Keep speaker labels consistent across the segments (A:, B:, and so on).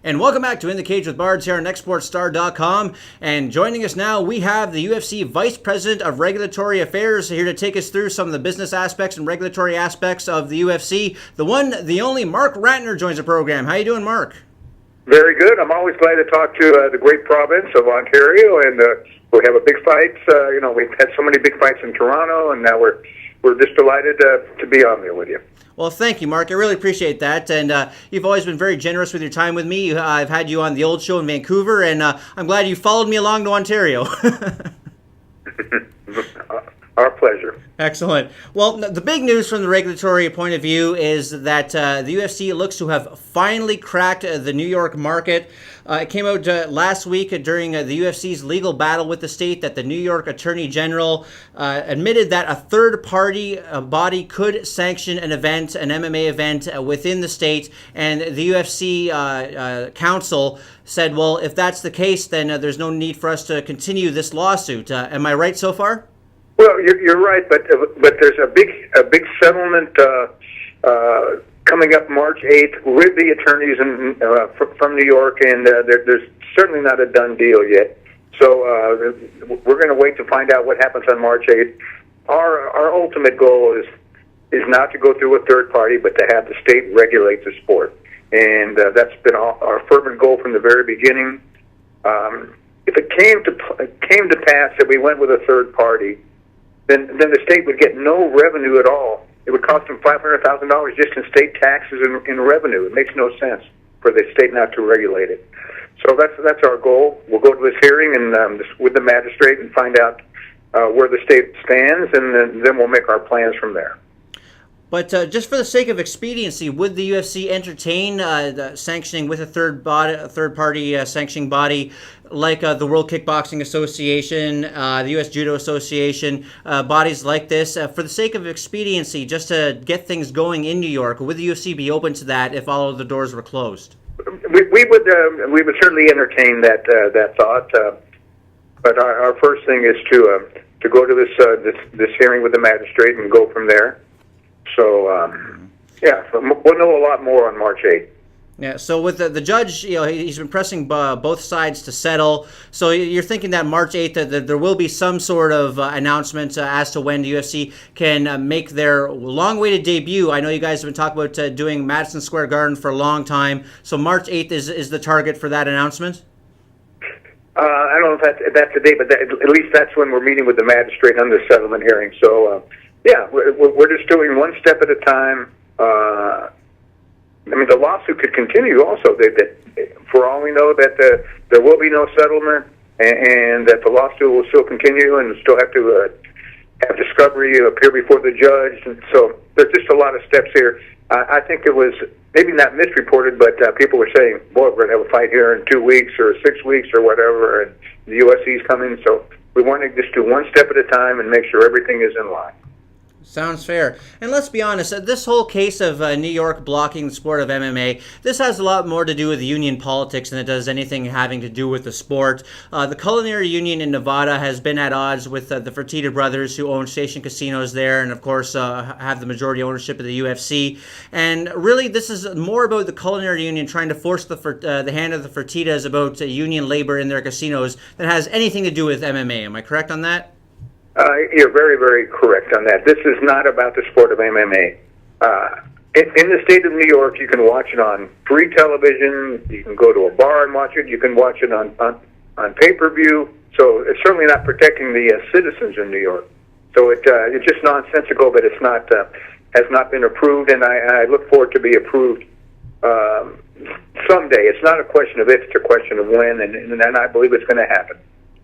A: And welcome back to In the Cage with Bards here on Nextsportstar.com. And joining us now, we have the UFC Vice President of Regulatory Affairs here to take us through some of the business aspects and regulatory aspects of the UFC. The one, the only, Marc Ratner joins the program. How you doing, Marc?
B: Very good. I'm always glad to talk to the great province of Ontario, and we have a big fight. We've had so many big fights in Toronto, and now we're just delighted to be on there with you.
A: Well, thank you, Marc. I really appreciate that. And you've always been very generous with your time with me. I've had you on the old show in Vancouver, and I'm glad you followed me along to Ontario.
B: Our pleasure.
A: Excellent. Well, the big news from the regulatory point of view is that the UFC looks to have finally cracked the New York market. It came out last week during the UFC's legal battle with the state that the New York Attorney General admitted that a third-party body could sanction an event, an MMA event within the state, and the UFC counsel said, well, if that's the case, then there's no need for us to continue this lawsuit. Am I right so far?
B: Well, you're right, but there's a big settlement coming up March 8th with the attorneys from New York, and there's certainly not a done deal yet. So we're going to wait to find out what happens on March 8th. Our ultimate goal is not to go through a third party, but to have the state regulate the sport, and that's been our fervent goal from the very beginning. If it came to pass that we went with a third party, then the state would get no revenue at all. It would cost them $500,000 just in state taxes and revenue. It makes no sense for the state not to regulate it. So that's our goal. We'll go to this hearing and with the magistrate and find out where the state stands, and then we'll make our plans from there.
A: But just for the sake of expediency, would the UFC entertain the sanctioning with a third-party sanctioning body like the World Kickboxing Association, the U.S. Judo Association, bodies like this? For the sake of expediency, just to get things going in New York, would the UFC be open to that if all of the doors were closed?
B: We would certainly entertain that thought. But our first thing is to go to this hearing with the magistrate and go from there. So, we'll know a lot more on March 8th.
A: Yeah, so with the judge, he's been pressing both sides to settle. So you're thinking that March 8th, that there will be some sort of announcement as to when the UFC can make their long-awaited debut. I know you guys have been talking about doing Madison Square Garden for a long time. So March 8th is the target for that announcement?
B: I don't know if that's the date, but at least that's when we're meeting with the magistrate on the settlement hearing. So, we're just doing one step at a time. The lawsuit could continue also. That for all we know, that there will be no settlement, and that the lawsuit will still continue, and still have to have discovery appear before the judge. And so there's just a lot of steps here. I think it was maybe not misreported, but people were saying, "Boy, we're going to have a fight here in 2 weeks or 6 weeks or whatever," and the UFC's coming. So we want to just do one step at a time and make sure everything is in line.
A: Sounds fair. And let's be honest, this whole case of New York blocking the sport of MMA, this has a lot more to do with union politics than it does anything having to do with the sport. The Culinary Union in Nevada has been at odds with the Fertitta brothers, who own station casinos there and, of course, have the majority ownership of the UFC. And really, this is more about the Culinary Union trying to force the hand of the Fertittas about union labor in their casinos than has anything to do with MMA. Am I correct on that?
B: You're very, very correct on that. This is not about the sport of MMA. In the state of New York, you can watch it on free television. You can go to a bar and watch it. You can watch it on pay-per-view. So it's certainly not protecting the citizens in New York. So it's just nonsensical that it's not has not been approved, and I look forward to be approved someday. It's not a question of if; it's a question of when, and I believe it's going to happen.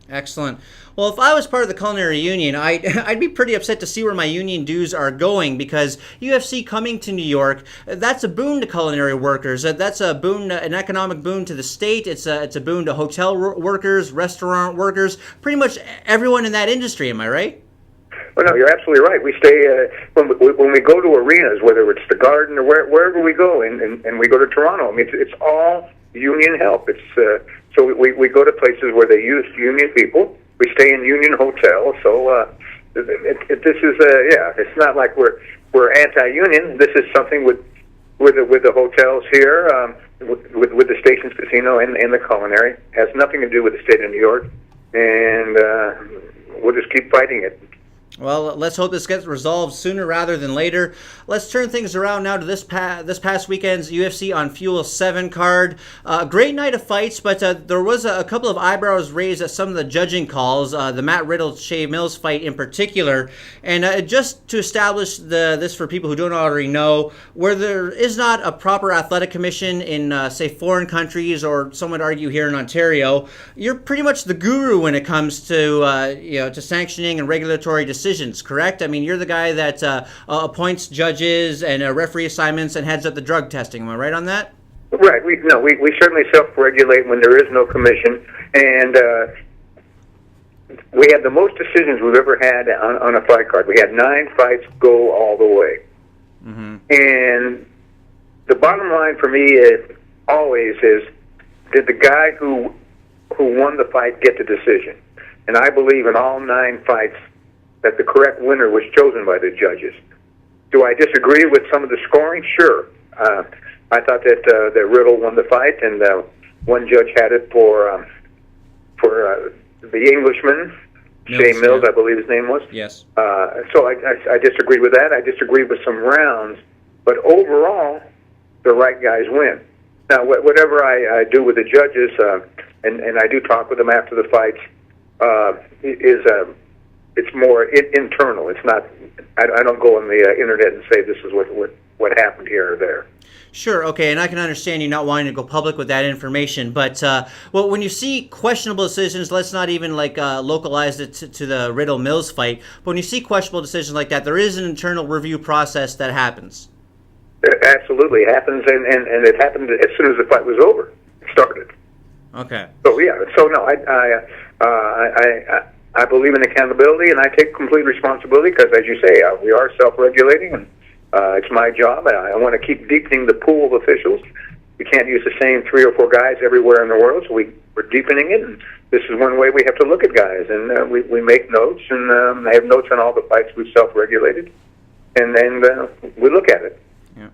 A: Excellent. Well, if I was part of the Culinary Union, I'd be pretty upset to see where my union dues are going, because UFC coming to New York, that's a boon to culinary workers. That's a boon, an economic boon to the state. It's a boon to hotel workers, restaurant workers, pretty much everyone in that industry. Am I right?
B: Well, no, you're absolutely right. We stay when we go to arenas, whether it's the Garden or wherever we go, and we go to Toronto. I mean, it's all union help. It's so we go to places where they use union people. We stay in union hotels. So this is it's not like we're anti-union. This is something with with the hotels here, with the Stations Casino and the Culinary. Has nothing to do with the state of New York, and we'll just keep fighting it.
A: Well, let's hope this gets resolved sooner rather than later. Let's turn things around now to this past weekend's UFC on Fuel 7 card. Great night of fights, but there was a couple of eyebrows raised at some of the judging calls, the Matt Riddle-Shea Mills fight in particular. And just to establish this for people who don't already know, where there is not a proper athletic commission in, say, foreign countries, or some would argue here in Ontario, you're pretty much the guru when it comes to to sanctioning and regulatory decisions, correct? I mean, you're the guy that appoints judges and referee assignments and heads up the drug testing. Am I right on that?
B: Right. We certainly self-regulate when there is no commission, and we had the most decisions we've ever had on a fight card. We had 9 fights go all the way. Mm-hmm. And the bottom line for me is always did the guy who won the fight get the decision? And I believe in all 9 fights that the correct winner was chosen by the judges. Do I disagree with some of the scoring? Sure. I thought that Riddle won the fight, and one judge had it for the Englishman, Shea Mills, I believe his name was.
A: Yes.
B: So I disagreed with that. I disagreed with some rounds, but overall, the right guys win. Now, whatever I do with the judges, and I do talk with them after the fights, it's more internal. It's not. I don't go on the internet and say this is what happened here or there.
A: Sure, okay, and I can understand you not wanting to go public with that information, but well, when you see questionable decisions, let's not even localize it to the Riddle-Mills fight, but when you see questionable decisions like that, there is an internal review process that happens.
B: It absolutely happens, and it happened as soon as the fight was over. It started.
A: Okay.
B: So yeah, so no, I believe in accountability, and I take complete responsibility because, as you say, we are self-regulating, and it's my job. I want to keep deepening the pool of officials. We can't use the same 3 or 4 guys everywhere in the world, so we're deepening it, and this is one way we have to look at guys. And we make notes, and I have notes on all the fights we've self-regulated, and then we look at it.
A: Yeah.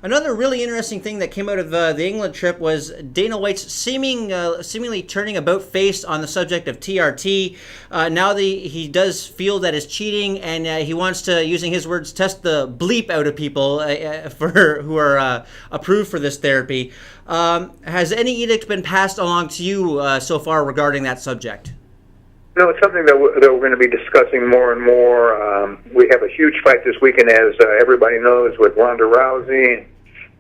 A: Another really interesting thing that came out of the England trip was Dana White's seemingly turning about face on the subject of TRT. Now he does feel that is cheating, and he wants to, using his words, test the bleep out of people who are approved for this therapy. Has any edict been passed along to you so far regarding that subject?
B: No, it's something that we're going to be discussing more and more. We have a huge fight this weekend, as everybody knows, with Ronda Rousey,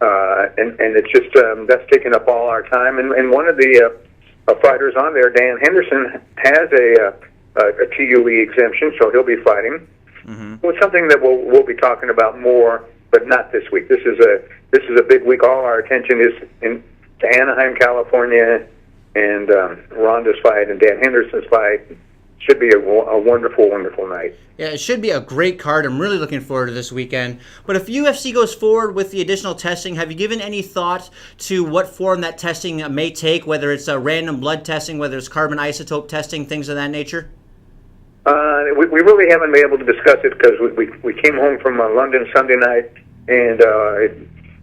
B: and it's just that's taking up all our time. And one of the fighters on there, Dan Henderson, has a TUE exemption, so he'll be fighting. Mm-hmm. Well, it's something that we'll be talking about more, but not this week. This is a big week. All our attention is in Anaheim, California, and Ronda's fight and Dan Henderson's fight. Should be a wonderful, wonderful night.
A: Yeah, it should be a great card. I'm really looking forward to this weekend. But if UFC goes forward with the additional testing, have you given any thought to what form that testing may take, whether it's random blood testing, whether it's carbon isotope testing, things of that nature?
B: We really haven't been able to discuss it because we came home from London Sunday night, and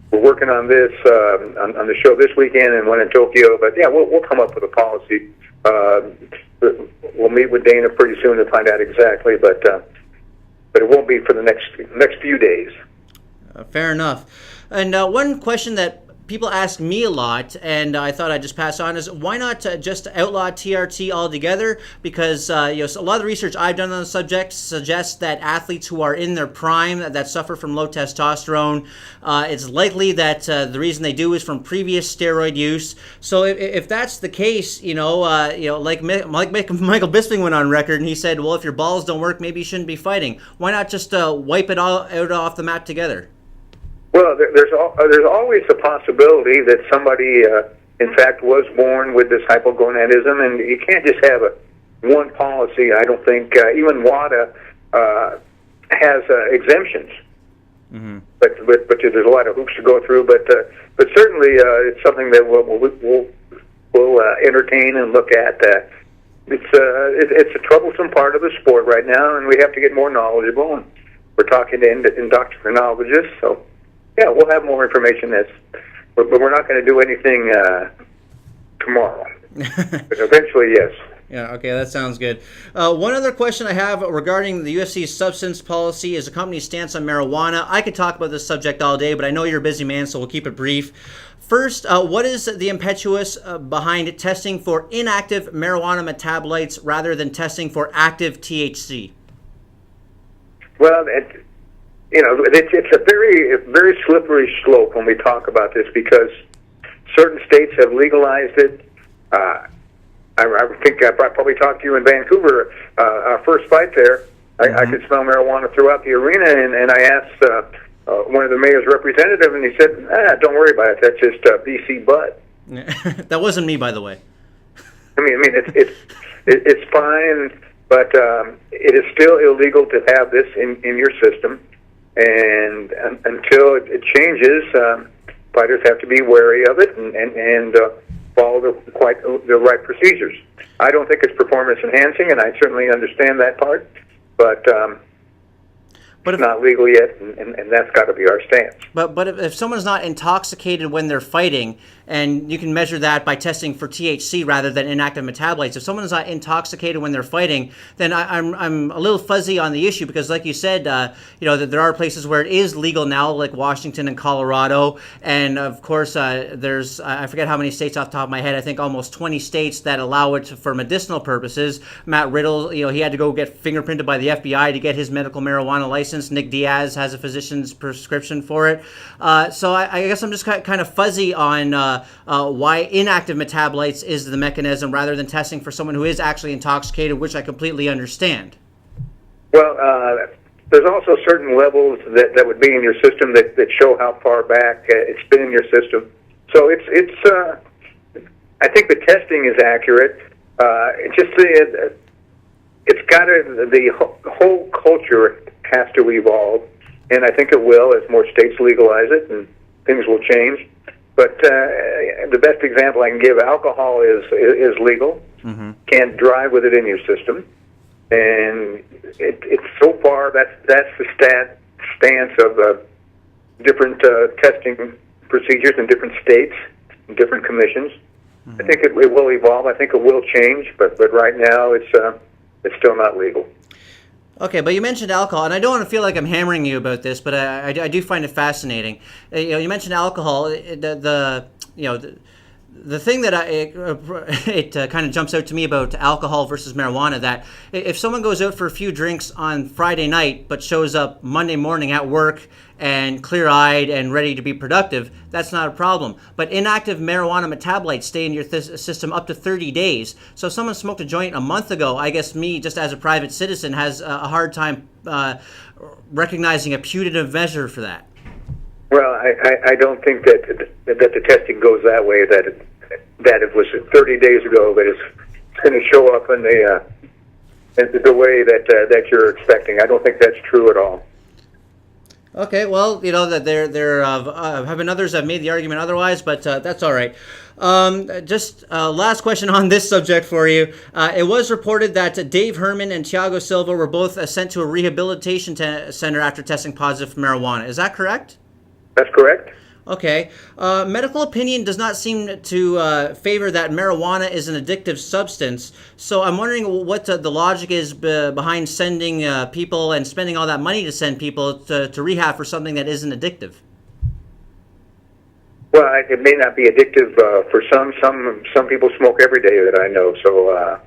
B: we're working on this on the show this weekend and one in Tokyo. But yeah, we'll come up with a policy. We'll meet with Dana pretty soon to find out exactly, but it won't be for the next few days.
A: Fair enough. And one question that people ask me a lot, and I thought I'd just pass on, is why not just outlaw TRT altogether? Because a lot of the research I've done on the subject suggests that athletes who are in their prime that suffer from low testosterone, it's likely that the reason they do is from previous steroid use. So if that's the case, like Michael Bisping went on record and he said, well, if your balls don't work, maybe you shouldn't be fighting. Why not just wipe it all out off the mat together?
B: Well, there's always a possibility that somebody, in fact, was born with this hypogonadism, and you can't just have one policy. I don't think even WADA has exemptions, mm-hmm. but there's a lot of hoops to go through. But certainly it's something that we'll entertain and look at. It's a troublesome part of the sport right now, and we have to get more knowledgeable. And we're talking to endocrinologists, so. Yeah, we'll have more information. But we're not going to do anything tomorrow. But eventually, yes.
A: Yeah, okay, that sounds good. One other question I have regarding the UFC's substance policy is the company's stance on marijuana. I could talk about this subject all day, but I know you're a busy man, so we'll keep it brief. First, what is the impetus behind testing for inactive marijuana metabolites rather than testing for active THC?
B: Well, it's a very slippery slope when we talk about this because certain states have legalized it. I think I probably talked to you in Vancouver. Our first fight there, I could smell marijuana throughout the arena, and I asked one of the mayor's representative, and he said, "Don't worry about it. That's just BC bud."
A: That wasn't me, by the way.
B: I mean, it's fine, but it is still illegal to have this in your system, and until it changes, fighters have to be wary of it and follow the right procedures. I don't think it's performance enhancing, and I certainly understand that part, but it's not legal yet, and that's got to be our stance.
A: But if someone's not intoxicated when they're fighting, and you can measure that by testing for THC rather than inactive metabolites, if someone's not intoxicated when they're fighting, then I'm a little fuzzy on the issue because, like you said, that there are places where it is legal now, like Washington and Colorado, and of course there's I forget how many states off the top of my head. I think almost 20 states that allow it for medicinal purposes. Matt Riddle, he had to go get fingerprinted by the FBI to get his medical marijuana license. Nick Diaz has a physician's prescription for it. So I guess I'm just kind of fuzzy on why inactive metabolites is the mechanism rather than testing for someone who is actually intoxicated, which I completely understand.
B: Well, there's also certain levels that would be in your system that show how far back it's been in your system. So it's I think the testing is accurate. It's got to, the whole culture has to evolve, and I think it will as more states legalize it and things will change. But the best example I can give, alcohol is legal. Mm-hmm. Can't drive with it in your system, and it's so far that's the stance of different testing procedures in different states, and different commissions. Mm-hmm. I think it will evolve. I think it will change, but right now it's still not legal.
A: Okay, but you mentioned alcohol, and I don't want to feel like I'm hammering you about this, but I do find it fascinating. You mentioned alcohol. The thing that it kind of jumps out to me about alcohol versus marijuana, that if someone goes out for a few drinks on Friday night but shows up Monday morning at work and clear-eyed and ready to be productive, that's not a problem. But inactive marijuana metabolites stay in your system up to 30 days. So if someone smoked a joint a month ago, I guess me, just as a private citizen, has a hard time recognizing a putative measure for that.
B: Well, I don't think that the testing goes that way. That it was 30 days ago that it's going to show up in the way that you're expecting. I don't think that's true at all.
A: Okay, well, that there have been others that have made the argument otherwise, but that's all right. Just last question on this subject for you. It was reported that Dave Herman and Thiago Silva were both sent to a rehabilitation center after testing positive for marijuana. Is that correct?
B: That's correct.
A: Okay. Medical opinion does not seem to favor that marijuana is an addictive substance. So I'm wondering what the logic is behind sending people and spending all that money to send people to rehab for something that isn't addictive.
B: Well, it may not be addictive for some. Some people smoke every day that I know. So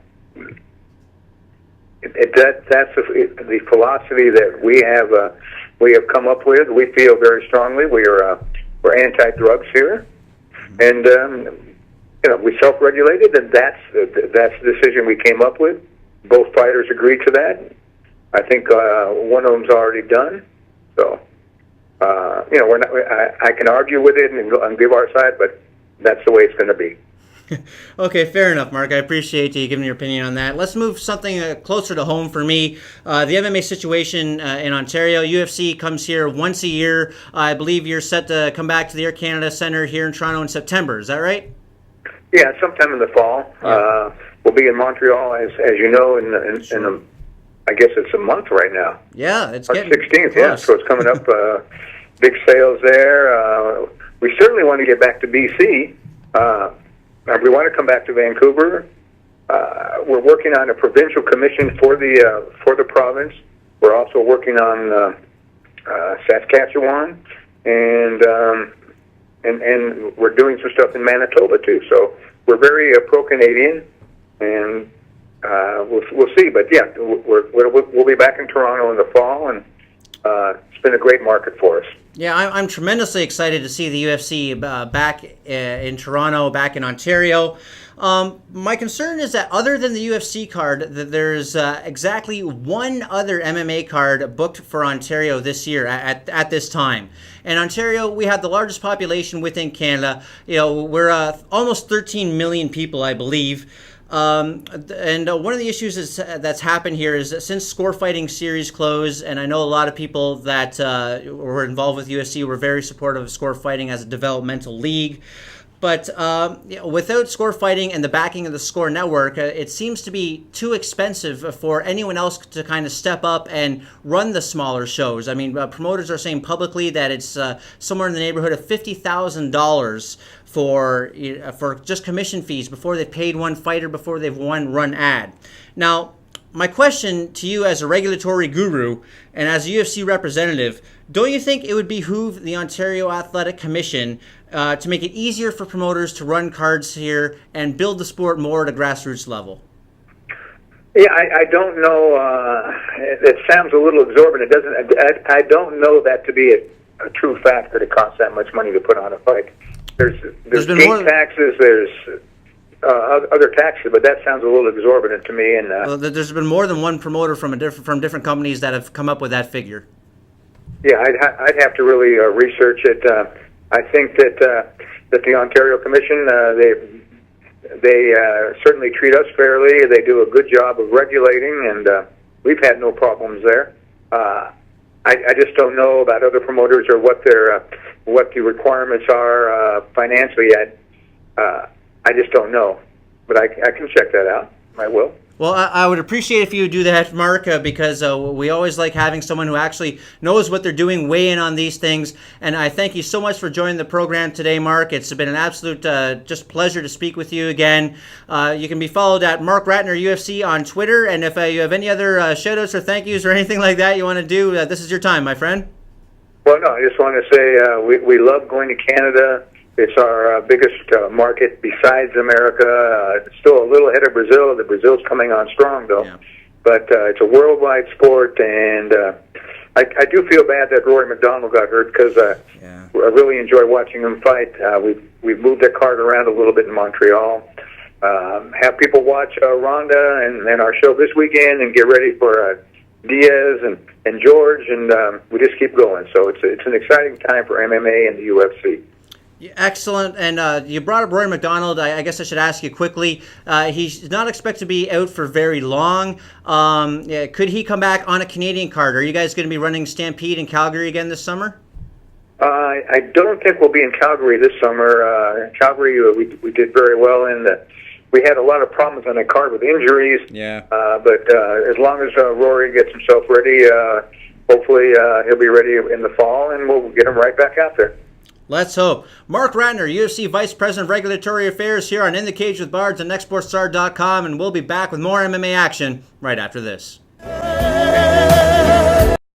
B: that's the philosophy that we have come up with. We feel very strongly. We're anti-drugs here, and we self-regulated, and that's the decision we came up with. Both fighters agreed to that. I think one of them's already done. So we're not. I can argue with it and give our side, but that's the way it's going to be.
A: Okay, fair enough, Mark. I appreciate you giving your opinion on that. Let's move something closer to home for me. The MMA situation in Ontario. UFC comes here once a year. I believe you're set to come back to the Air Canada Centre here in Toronto in September. Is that right?
B: Yeah, sometime in the fall. Yeah. We'll be in Montreal, as you know, in I guess it's a month right now.
A: Yeah, it's
B: March 16th. Yeah, so it's coming up big sales there. We certainly want to get back to BC. We want to come back to Vancouver. We're working on a provincial commission for the province. We're also working on Saskatchewan, and we're doing some stuff in Manitoba too. So we're very pro-Canadian, and we'll see. But yeah, we'll be back in Toronto in the fall, and it's been a great market for us.
A: Yeah, I'm tremendously excited to see the UFC back in Toronto, back in Ontario. My concern is that other than the UFC card, that there's exactly one other MMA card booked for Ontario this year at this time. And Ontario, we have the largest population within Canada. We're almost 13 million people, I believe. And one of the issues that's happened here is that since Score Fighting Series closed, and I know a lot of people that were involved with UFC were very supportive of Score Fighting as a developmental league. But without Score Fighting and the backing of the Score Network, it seems to be too expensive for anyone else to kind of step up and run the smaller shows. I mean, promoters are saying publicly that it's somewhere in the neighborhood of $50,000 for just commission fees before they've paid one fighter, before they've run ad. Now, my question to you as a regulatory guru and as a UFC representative, don't you think it would behoove the Ontario Athletic Commission to make it easier for promoters to run cards here and build the sport more at a grassroots level?
B: Yeah, I don't know. It sounds a little exorbitant. It doesn't. I don't know that to be a true fact that it costs that much money to put on a fight. There's gate taxes. There's other taxes, but that sounds a little exorbitant to me. And
A: well, there's been more than one promoter from different companies that have come up with that figure.
B: Yeah, I'd have to really research it. I think that the Ontario Commission they certainly treat us fairly. They do a good job of regulating, and we've had no problems there. I just don't know about other promoters or what the requirements are financially. I just don't know, but I can check that out. I will.
A: Well, I would appreciate if you would do that, Mark, because we always like having someone who actually knows what they're doing weigh in on these things. And I thank you so much for joining the program today, Mark. It's been an absolute just pleasure to speak with you again. You can be followed at Marc Ratner UFC on Twitter. And if you have any other shout-outs or thank yous or anything like that you want to do, this is your time, my friend.
B: Well, no, I just want to say we love going to Canada. It's our biggest market besides America. It's still a little ahead of Brazil. Brazil's coming on strong, though. Yeah. But it's a worldwide sport, and I do feel bad that Rory McDonald got hurt because I really enjoy watching him fight. We've moved that card around a little bit in Montreal. Have people watch Ronda and our show this weekend and get ready for Diaz and George, and we just keep going. So it's an exciting time for MMA and the UFC.
A: Excellent. And you brought up Rory McDonald. I guess I should ask you quickly. He's not expected to be out for very long. Could he come back on a Canadian card? Are you guys going to be running Stampede in Calgary again this summer?
B: I don't think we'll be in Calgary this summer. Calgary, we did very well in the. We had a lot of problems on the card with injuries.
A: Yeah.
B: But as long as Rory gets himself ready, hopefully he'll be ready in the fall, and we'll get him right back out there.
A: Let's hope. Marc Ratner, UFC Vice President of Regulatory Affairs here on In the Cage with Bards on Nextsportstar.com, and we'll be back with more MMA action right after this.